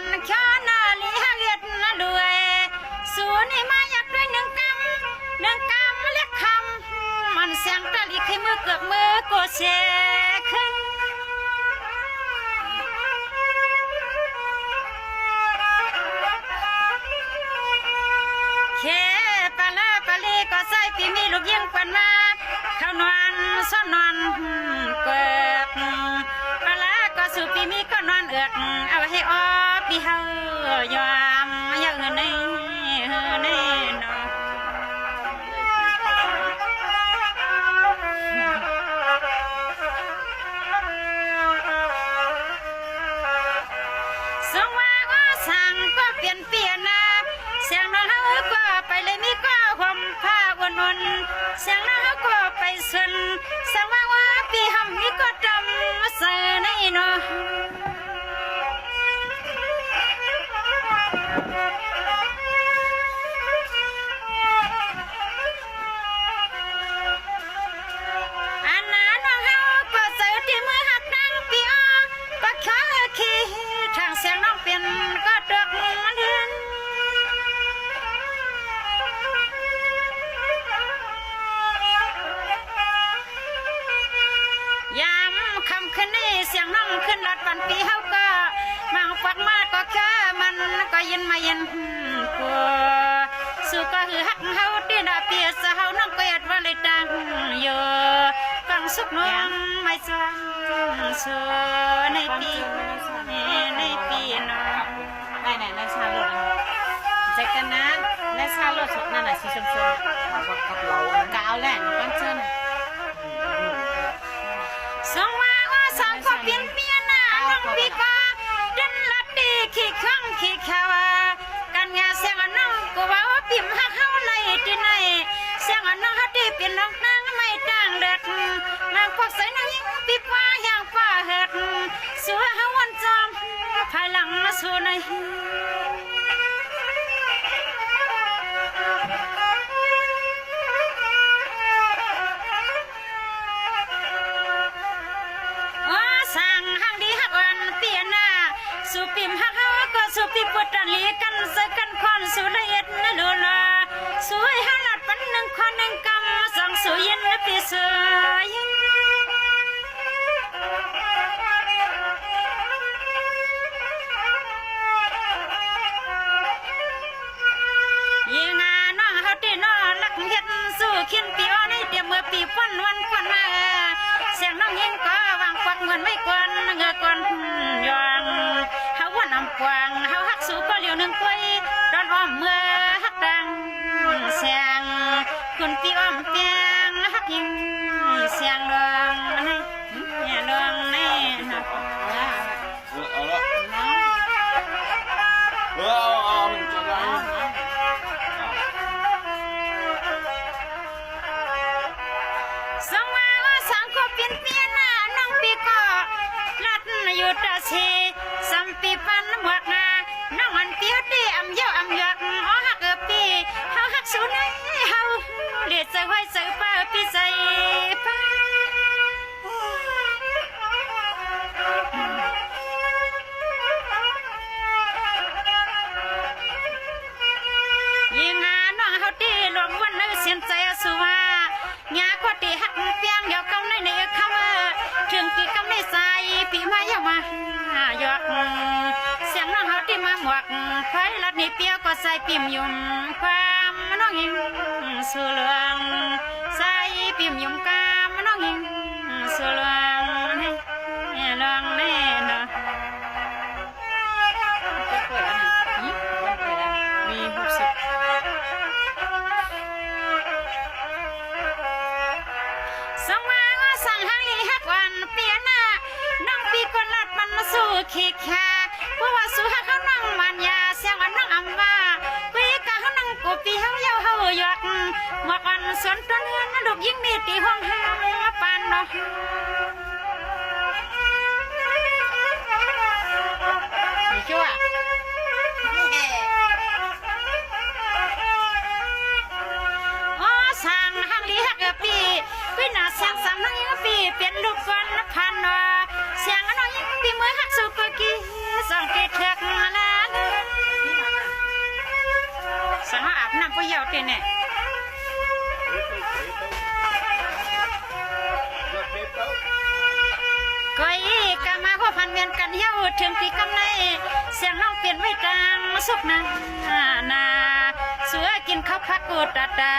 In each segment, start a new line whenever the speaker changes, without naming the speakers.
นข้อนาลีหาเลียดด้วยสูนี่มาอยากด้วยหนึ่งกำเล็กคำมันเสียงตะลีขึ้นมือเกือบมือโกเชขึ้นเคปลาปลีก็ใส่ปีมีลูกยิงปันมาเขานอนซ้อนนอนเกิดปลาก็สู่ปีมีก็นอนเอือกเอาให้ออปีเฮายอมอย่าเในเนาะสงว่าก็สั่งก็เปลี่ยนนะเสียงน้องเขาก็ไปเลยมีก็ห่มผ้าวนเสียงน้องเขาก็ไปส่วนเสียงว่าปีหำมีก็ดำเสือในเนาะอันนั้นน้องเขาก็เสือที่มือหักดังปีอ้อก็ข้าขี้ทางเสียงน้องเปลี่ยนก็ดอกมันเดือนยามคำขึ้นนี่เสียงน้องขึ้นรถปันปีเฮาก็มาฟักมาก็แค่มันก็ยินมายินกัวสู้ก็คือหักเฮาที่ดาเปียสเฮาน้องก็ยัดว่าเลยดังอยู่กังสุกน้องไม่จังสู้ในปีเนาะ
ได้ไหนได้ชาลดใจกันนะได้ชาลดสดนั่นแหละสีชมพูกาวแหละก้อนเชิญ
สองว่าสองก็เปลี่ยนน้องปีก็ดันลัดดีขี้ข้างขี้ขาวกันงาเสียงน้องก็ว่าปิ่มหักเฮาเลยที่ไหนเสียงน้องฮัดดีเปลี่ยนน้องนางไม่ต่างเด็ดนางพวกใส่นางยิ่งปีกว่าอย่างฟ้าเห็ดสู้เฮาวันจำภายหลังมาสู้ในสั่งหังดีหักวันเปลี่ยนหน้าสู่ปิ่มหักเฮาก็สู่ปีปวดตันลีกันเสกันคอนสู่ละเอียดนะดูละสู่ให้เฮาหลัดปันหนึ่งคนหนึ่งกำสั่งสู่ยินนะปีเสือยินยิงน้องเฮาที่น้อลักเฮ็ดสู่ขินปีอ้อในเตรียมเมื่อปีฟันวันฟันมาเสียงน้องยิงก็วางควักเงินไม่กวนเงือกวนยองเฮาว่านำกวางเฮาหักสู่ก็เหลียวหนึ่งกล้วยร้อนอ้อมเมื่อหักดังเสียงคุณปีอ้อมเปียงหักยิงเสียงดวงให้ดวงให้
เอาละเอาจะได้
สองว่าสังก็เปลี่ยนน้องปีก็ลัดอยู่ตาชีสัมปีปันหมวกน้องอันเปียดีอำเยาอำยอกอ๋อหักปีเฮาหักสูนเฮาเลียดใจไว้ใจป้าปีใจป้ายิงน้องเฮาดีหลงวันนึกเสียนใจสุว่างาก็ตีหักเปียงเดี๋ยวกำในคำถึงปีกำในใส่ปีมาอย่ามาหยอกเสียงน้องเฮาที่มาหมวกไฟลัดนี่เปียวก็ใส่ปิ่มยุ่มความน้องยิงสู่เลืองใส่ปิ่มยุ่มกามน้องยิงสู่เลืองให้เลืองแน่เนาะ
มี60
สองว่าสั่งหังลีหักวันเปียหน้าน้องปีคนลัดมันสู่ขี้แค่เพราะว่าสู่หักเขานั่งมันยาเสียงวันน้องอำว่าปีกะเขานั่งกูปีเฮาเยาเฮาหยอกหมวกอันสวนต้นเฮือนนั่นลูกยิ่งมีตีห้องห้ามปานเนาะ
มีชั่ว
สั่งหังลีหักปีปีหน้าเสียงสั่งน้องยิ่งปีเป็นลูกก่อนพันเสียงน้องยิ่งปีมือหักสุกกี้สังเกตเถิกละ เหี่ยวเตเนี่ยก้อยกะมาพ่อพันเวียนกันเหี่ยวถึงปีกำในเสียงน้องเปลี่ยนไว้ตางสุกนาเสือกินข้าวผักกูดตา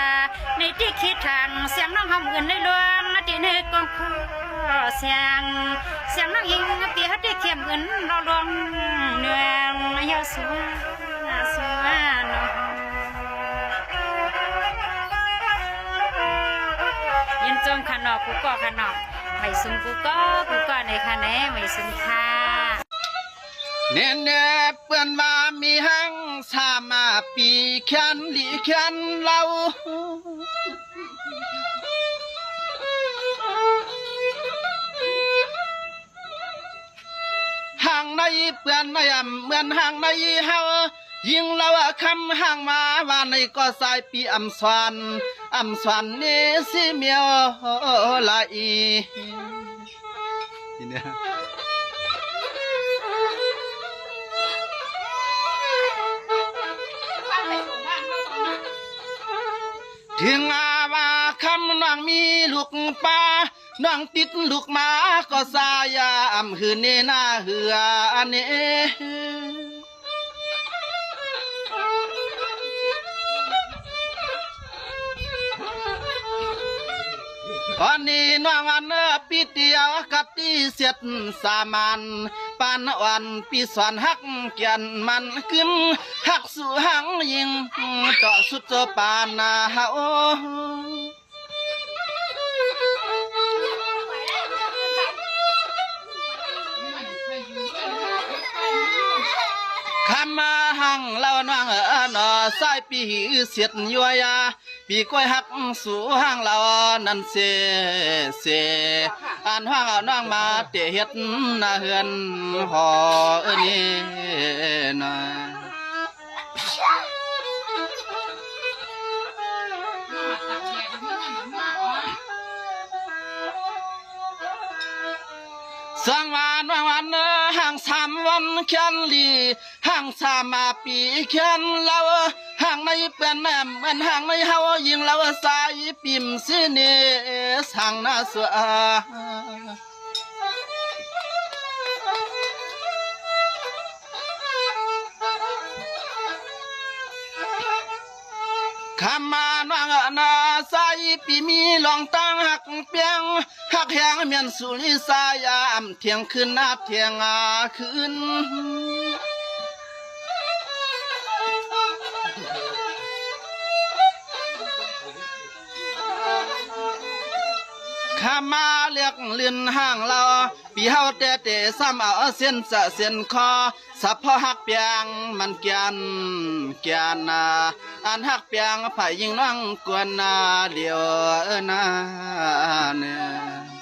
ในที่คิดทางเสียงน้องหอมอื่นในลวงที่ในกองเสียงน้องยิงเปียได้เข้มอื่นเราลวงเนืองเหี่ยวสัวน้องยินจงขนอกกูก็ขนอกไม่ซุงกูก็ในคะแนนไม่ซุงค่ะ
เน่เน่เปื่อนว่ามีหังสามาปีแค้นหลีแค้นเราห่างในเปื่อนในเหมือนห่างในเฮายิงเราคำห่างมาว่าในก็สายปีอำสวนนี่สิเมียวลาอีเนี่ยถึงว่าคำนางมีลูกป่านางติดลูกหมาก็สายามหืนเนนาเหือเนตอนนี้น้องอันปีเดียวกับตีเสียดสามันปานวันปีสวนหักเกียนมันขึ้นหักสู่หังยิงต่อสุดจปานนาเฮาคำมาหังเล่าน้องนอสายปีเสียดยัวยาปีก้อยหักสู่ห้างเรานั่นเสอ่านห้างเอาน้องมาเตะเฮ็ดนาเฮือนหอนี่นะสังวานวันห่าง3 วันแค้นลีห่าง3 มาปีแค้นเราห่างในเป็นแม่เหมือนห่างในเฮายิงเราสายปิ่มสิเนสั่งนาสวคำมานวางนาสายปีมีลองตั้งหักเปียงหักแหงเมียนสุริสายามเที่ยงคืนนาเที่ยงคืนข้ามาเรียกเลื่อนห้างเราปีเฮาแต่ซ้ำเอาเส้นเส้นคอสับพอหักเปียงมันเกียนอันหักเปียงไผ่ยิงน้องกวนเดียวเนี่ย